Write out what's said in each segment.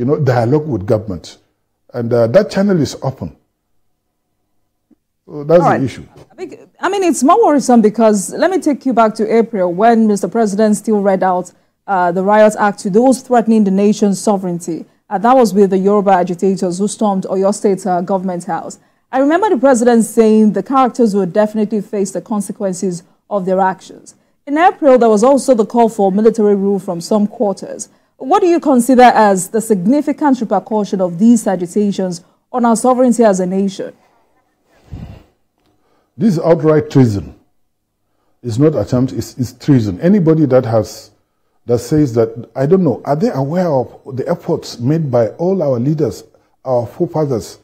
dialogue with government. And that channel is open. So that's the issue. I mean, it's more worrisome because let me take you back to April when Mr. President still read out the Riot Act to those threatening the nation's sovereignty. That was with the Yoruba agitators who stormed Oyo State government house. I remember the president saying the characters would definitely face the consequences of their actions. In April, there was also the call for military rule from some quarters. What do you consider as the significant repercussion of these agitations on our sovereignty as a nation? This is outright treason. It's not attempt, it's treason. Anybody that says that, I don't know, are they aware of the efforts made by all our leaders, our forefathers,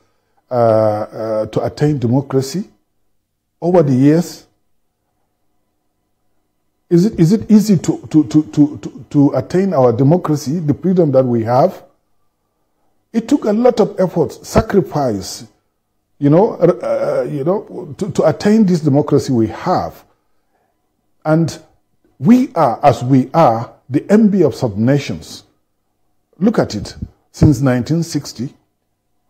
to attain democracy over the years? Is it easy to attain our democracy, the freedom that we have? It took a lot of effort, sacrifice, to attain this democracy we have. And we are, as we are, the envy of some nations. Look at it. Since 1960,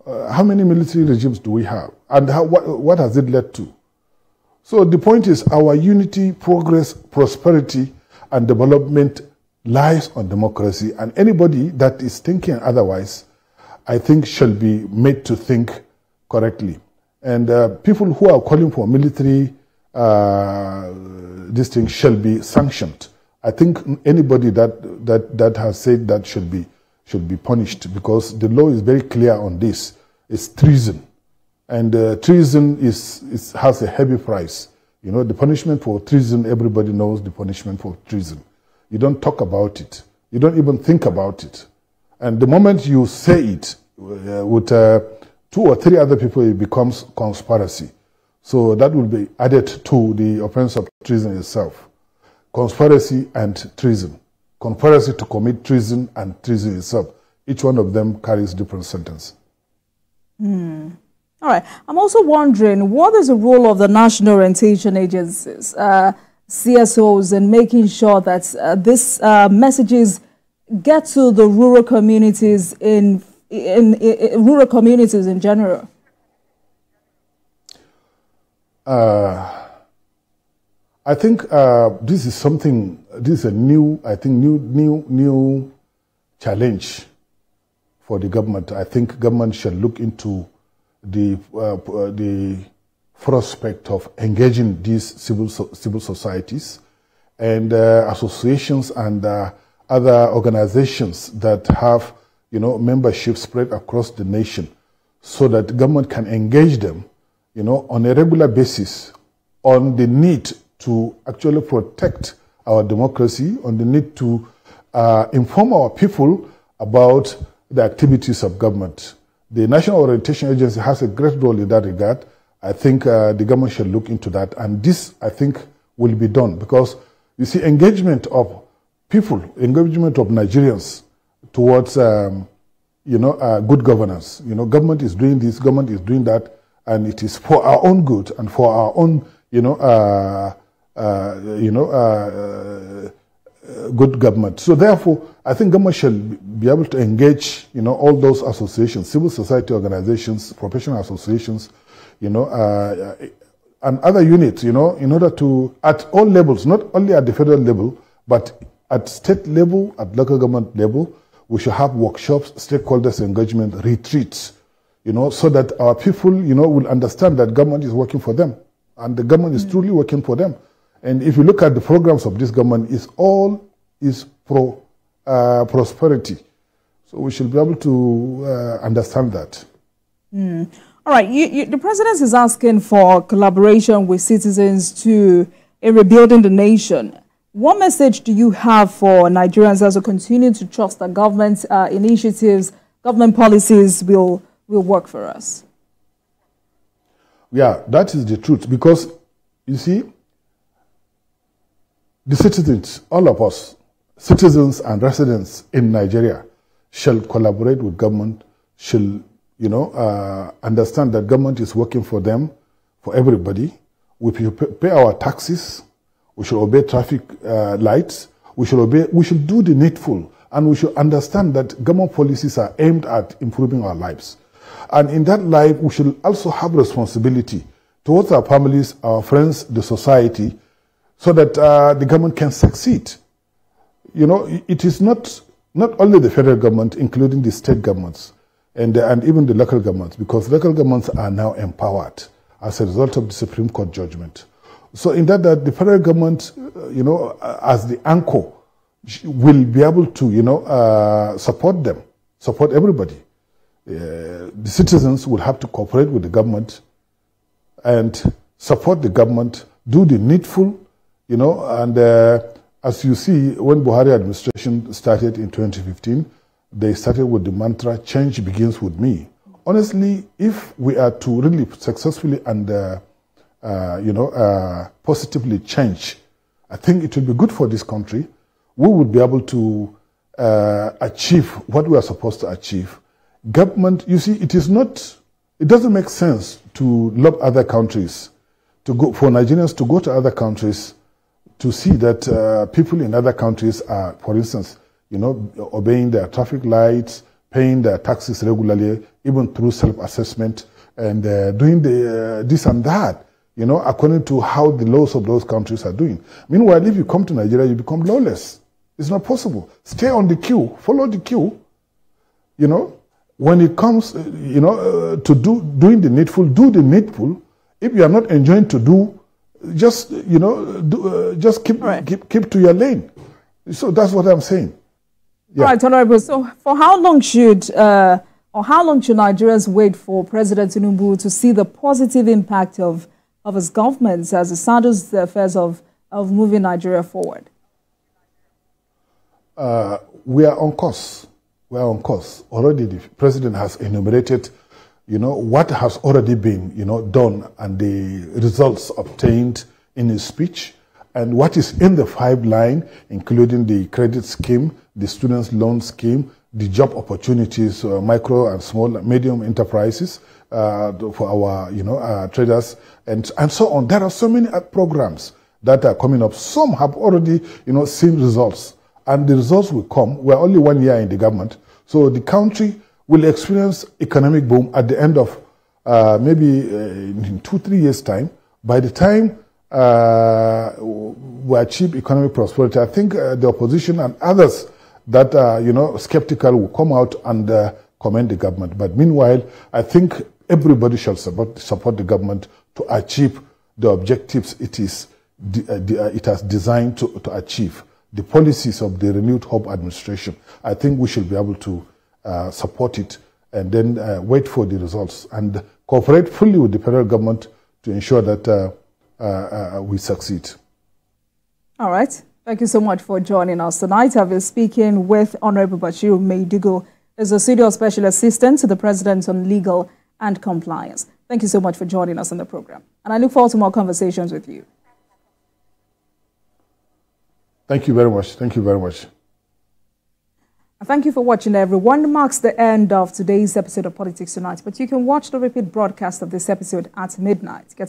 how many military regimes do we have? And what has it led to? So the point is our unity, progress, prosperity, and development lies on democracy. And anybody that is thinking otherwise, I think, shall be made to think correctly. And people who are calling for military this thing shall be sanctioned. I think anybody that has said that should be punished, because the law is very clear on this. It's treason, and treason has a heavy price. The punishment for treason, everybody knows the punishment for treason. You don't talk about it. You don't even think about it. And the moment you say it with 2 or 3 other people, it becomes conspiracy. So that will be added to the offense of treason itself. Conspiracy and treason. Conspiracy to commit treason and treason itself. Each one of them carries different sentence. All right. I'm also wondering, what is the role of the national orientation agencies, CSOs, in making sure that these messages get to the rural communities in rural communities in general? I think this is a new challenge for the government. I think government should look into the prospect of engaging these civil societies and associations and other organizations that have membership spread across the nation, so that government can engage them on a regular basis on the need to actually protect our democracy, on the need to inform our people about the activities of government. The National Orientation Agency has a great role in that regard. I think the government should look into that, and this, I think, will be done, because you see, engagement of people, engagement of Nigerians towards good governance. Government is doing this, government is doing that, and it is for our own good and for our own good government. So therefore, I think government should be able to engage, all those associations, civil society organizations, professional associations, and other units, in order to, at all levels, not only at the federal level, but at state level, at local government level, we should have workshops, stakeholders engagement, retreats, so that our people, will understand that government is working for them, and the government is truly working for them. And if you look at the programs of this government, it's all pro prosperity. So we should be able to understand that. All right, the president is asking for collaboration with citizens in rebuilding the nation. What message do you have for Nigerians as we continue to trust that government initiatives, government policies will work for us? Yeah, that is the truth, because you see, the citizens, all of us, citizens and residents in Nigeria, shall collaborate with government, shall understand that government is working for them, for everybody. We pay our taxes. We should obey traffic lights. We should do the needful And we should understand that government policies are aimed at improving our lives. And in that life, we should also have responsibility towards our families, our friends, the society, so that the government can succeed. You know, it is not only the federal government, including the state governments and even the local governments, because local governments are now empowered as a result of the Supreme Court judgment. So in that the federal government, you know, as the anchor, will be able to, you know, support them, support everybody. The citizens will have to cooperate with the government and support the government, do the needful, you know, and as you see, when Buhari administration started in 2015, they started with the mantra, change begins with me. Honestly, if we are to really successfully and, you know, positively change, I think it will be good for this country. We would be able to achieve what we are supposed to achieve. Government, you see, it doesn't make sense to love other countries, for Nigerians to go to other countries to see that people in other countries are, for instance, you know, obeying their traffic lights, paying their taxes regularly, even through self-assessment, and doing this and that, you know, according to how the laws of those countries are doing. Meanwhile, if you come to Nigeria, you become lawless. It's not possible. Stay on the queue, follow the queue. You know, when it comes, you know, to doing the needful, do the needful. If you are not enjoying to do, just, you know, just keep to your lane. So that's what I'm saying. Yeah. All right, Honorable. So for how long should Nigerians wait for President Tinubu to see the positive impact of his government as it handles the affairs of moving Nigeria forward? We are on course. We are on course. Already the president has enumerated, you know, what has already been, you know, done and the results obtained in his speech and what is in the pipeline, including the credit scheme, the students' loan scheme, the job opportunities, micro and small, medium enterprises for our, you know, traders and so on. There are so many programs that are coming up. Some have already, you know, seen results. And the results will come. We're only 1 year in the government. So the country will experience economic boom at the end of maybe in 2-3 years' time. By the time we achieve economic prosperity, I think the opposition and others that are, you know, skeptical will come out and commend the government. But meanwhile, I think everybody shall support the government to achieve the objectives it has designed to achieve. The policies of the renewed Hope administration, I think we should be able to support it and then wait for the results and cooperate fully with the federal government to ensure that we succeed. All right. Thank you so much for joining us tonight. I've been speaking with Honorable Bashir Maidugu, as a Senior Special Assistant to the President on Legal and Compliance. Thank you so much for joining us on the program. And I look forward to more conversations with you. Thank you very much. Thank you very much. Thank you for watching, everyone. Marks the end of today's episode of Politics Tonight, but you can watch the repeat broadcast of this episode at midnight.